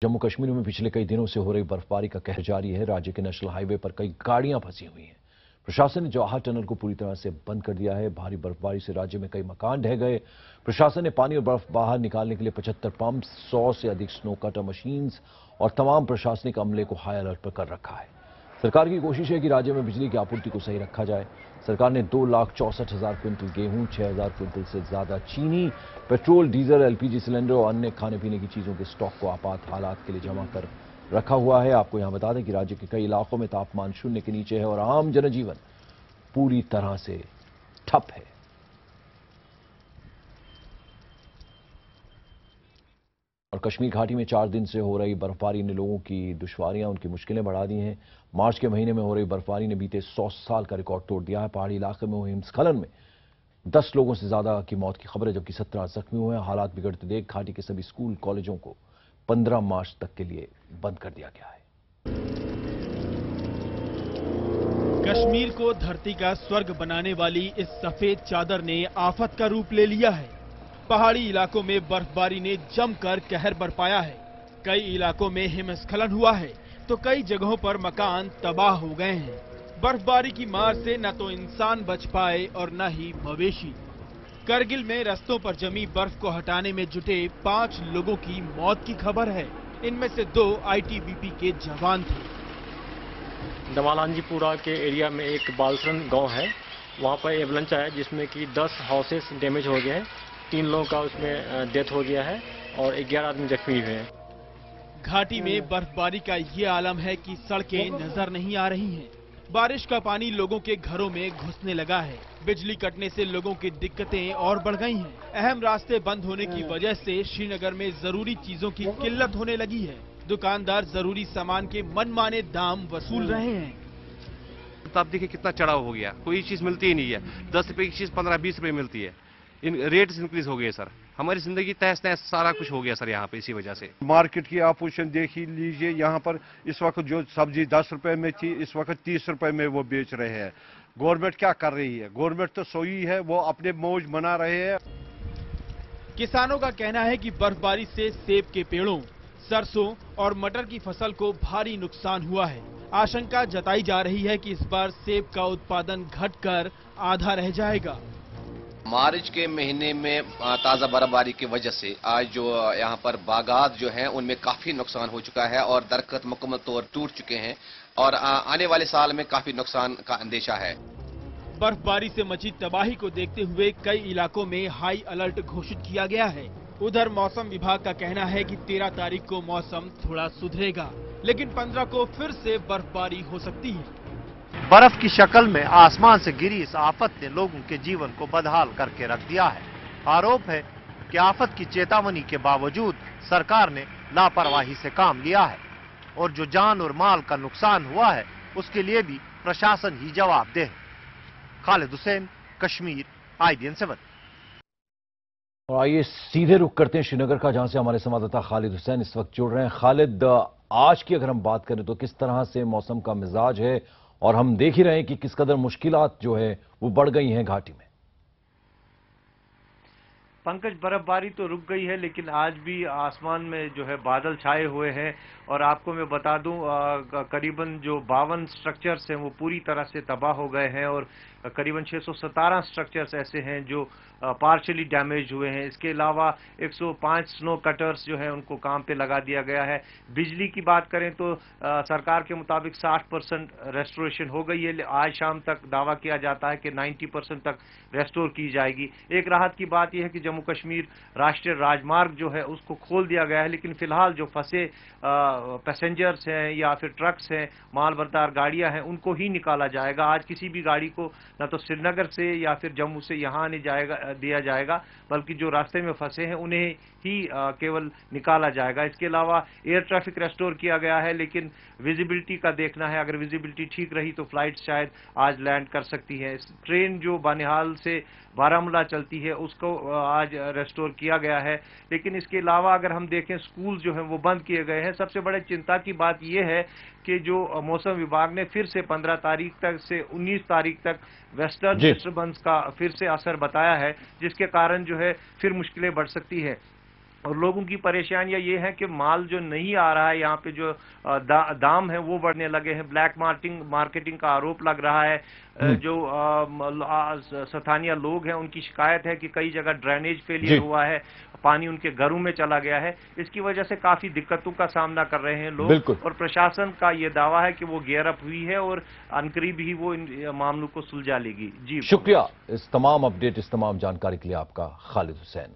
जम्मू कश्मीर में पिछले कई दिनों से हो रही बर्फबारी का कहर जारी है। राज्य के नेशनल हाईवे पर कई गाड़ियां फंसी हुई हैं। प्रशासन ने जवाहर टनल को पूरी तरह से बंद कर दिया है। भारी बर्फबारी से राज्य में कई मकान ढह गए। प्रशासन ने पानी और बर्फ बाहर निकालने के लिए 75 पंप, 100 से अधिक स्नो कटर मशीन्स और तमाम प्रशासनिक अमले को हाई अलर्ट पर कर रखा है। सरकार की कोशिश है कि राज्य में बिजली की आपूर्ति को सही रखा जाए। सरकार ने 2,64,000 क्विंटल गेहूं, 6,000 क्विंटल से ज्यादा चीनी, पेट्रोल, डीजल, एलपीजी सिलेंडर और अन्य खाने पीने की चीजों के स्टॉक को आपात हालात के लिए जमा कर रखा हुआ है। आपको यहां बता दें कि राज्य के कई इलाकों में तापमान शून्य के नीचे है और आम जनजीवन पूरी तरह से ठप है। और कश्मीर घाटी में 4 दिन से हो रही बर्फबारी ने लोगों की दुश्वारियां, उनकी मुश्किलें बढ़ा दी हैं। मार्च के महीने में हो रही बर्फबारी ने बीते 100 साल का रिकॉर्ड तोड़ दिया है। पहाड़ी इलाके में हुए हिमस्खलन में 10 लोगों से ज्यादा की मौत की खबर है, जबकि 17 जख्मी हुए हैं। हालात बिगड़ते देख घाटी के सभी स्कूल कॉलेजों को 15 मार्च तक के लिए बंद कर दिया गया है। कश्मीर को धरती का स्वर्ग बनाने वाली इस सफेद चादर ने आफत का रूप ले लिया है। पहाड़ी इलाकों में बर्फबारी ने जमकर कहर बरपाया है। कई इलाकों में हिमस्खलन हुआ है तो कई जगहों पर मकान तबाह हो गए हैं। बर्फबारी की मार से न तो इंसान बच पाए और न ही मवेशी। करगिल में रस्तों पर जमी बर्फ को हटाने में जुटे 5 लोगों की मौत की खबर है। इनमें से 2 आईटीबीपी के जवान थे। दमालांजीपुरा के एरिया में एक बालसरन गांव है, वहां पर एवलंच आया जिसमें कि 10 हाउसेस डैमेज हो गए हैं। 3 लोगों का उसमें डेथ हो गया है और 11 आदमी जख्मी हुए हैं। घाटी में बर्फबारी का ये आलम है कि सड़कें नजर नहीं आ रही हैं। बारिश का पानी लोगों के घरों में घुसने लगा है। बिजली कटने से लोगों की दिक्कतें और बढ़ गई हैं। अहम रास्ते बंद होने की वजह से श्रीनगर में जरूरी चीजों की किल्लत होने लगी है। दुकानदार जरूरी सामान के मनमाने दाम वसूल रहे हैं। तो आप देखिए कितना चढ़ाव हो गया, कोई चीज मिलती ही नहीं है। 10 रुपए की चीज 15-20 रुपए मिलती है। इन रेट्स इंक्रीज हो गए सर। हमारी जिंदगी तहस नहस सारा कुछ हो गया सर यहाँ पे इसी वजह से। मार्केट की आप पोजीशन देख ही लीजिए, यहाँ पर इस वक्त जो सब्जी 10 रुपए में थी इस वक्त 30 रुपए में वो बेच रहे हैं। गवर्नमेंट क्या कर रही है? गवर्नमेंट तो सोई है, वो अपने मौज मना रहे हैं। किसानों का कहना है कि बर्फबारी से सेब के पेड़ों, सरसों और मटर की फसल को भारी नुकसान हुआ है। आशंका जताई जा रही है कि इस बार सेब का उत्पादन घटकर आधा रह जाएगा। मार्च के महीने में ताज़ा बर्फबारी की वजह से आज जो यहाँ पर बागात जो हैं उनमें काफ़ी नुकसान हो चुका है और दरख्त मुकम्मल तौर टूट चुके हैं और आने वाले साल में काफ़ी नुकसान का अंदेशा है। बर्फबारी से मची तबाही को देखते हुए कई इलाकों में हाई अलर्ट घोषित किया गया है। उधर मौसम विभाग का कहना है कि 13 तारीख को मौसम थोड़ा सुधरेगा, लेकिन 15 को फिर से बर्फबारी हो सकती है। बर्फ की शक्ल में आसमान से गिरी इस आफत ने लोगों के जीवन को बदहाल करके रख दिया है। आरोप है कि आफत की चेतावनी के बावजूद सरकार ने लापरवाही से काम लिया है और जो जान और माल का नुकसान हुआ है उसके लिए भी प्रशासन ही जवाबदेह है। खालिद हुसैन, कश्मीर, IBN 7। और आइए सीधे रुख करते हैं श्रीनगर का, जहां से हमारे संवाददाता खालिद हुसैन इस वक्त जुड़ रहे हैं। खालिद, आज की अगर हम बात करें तो किस तरह से मौसम का मिजाज है, और हम देख ही रहे हैं कि किस कदर मुश्किलात जो है वो बढ़ गई हैं घाटी में। पंकज, बर्फबारी तो रुक गई है लेकिन आज भी आसमान में जो है बादल छाए हुए हैं और आपको मैं बता दूं करीबन जो 52 स्ट्रक्चर्स हैं वो पूरी तरह से तबाह हो गए हैं और करीबन 617 स्ट्रक्चर्स ऐसे हैं जो पार्शियली डैमेज हुए हैं। इसके अलावा 105 स्नो कटर्स जो है उनको काम पे लगा दिया गया है। बिजली की बात करें तो सरकार के मुताबिक 60% रेस्टोरेशन हो गई है। आज शाम तक दावा किया जाता है कि 90% तक रेस्टोर की जाएगी। एक राहत की बात यह है कि जम्मू कश्मीर राष्ट्रीय राजमार्ग जो है उसको खोल दिया गया है, लेकिन फिलहाल जो फंसे पैसेंजर्स हैं या फिर ट्रक्स हैं, माल बरदार गाड़ियां हैं, उनको ही निकाला जाएगा। आज किसी भी गाड़ी को न तो श्रीनगर से या फिर जम्मू से यहाँ आने दिया जाएगा, बल्कि जो रास्ते में फंसे हैं उन्हें ही केवल निकाला जाएगा। इसके अलावा एयर ट्रैफिक रेस्टोर किया गया है, लेकिन विजिबिलिटी का देखना है। अगर विजिबिलिटी ठीक रही तो फ्लाइट शायद आज लैंड कर सकती है। ट्रेन जो बानिहाल से बारामूला चलती है उसको आज रेस्टोर किया गया है। लेकिन इसके अलावा अगर हम देखें स्कूल जो हैं वो बंद किए गए हैं। सबसे बड़े चिंता की बात यह है कि जो मौसम विभाग ने फिर से 15 तारीख तक से 19 तारीख तक वेस्टर्न डिस्टर्बेंस का फिर से असर बताया है, जिसके कारण जो है फिर मुश्किलें बढ़ सकती है। और लोगों की परेशानियां ये है कि माल जो नहीं आ रहा है, यहाँ पे जो दाम है वो बढ़ने लगे हैं, ब्लैक मार्केटिंग का आरोप लग रहा है। जो स्थानीय लोग हैं उनकी शिकायत है कि कई जगह ड्रेनेज फेलियर हुआ है, पानी उनके घरों में चला गया है। इसकी वजह से काफी दिक्कतों का सामना कर रहे हैं लोग, और प्रशासन का ये दावा है कि वो गियर अप हुई है और अनकरीब ही वो इन मामलों को सुलझा लेगी। जी शुक्रिया इस तमाम अपडेट, इस तमाम जानकारी के लिए आपका, खालिद हुसैन।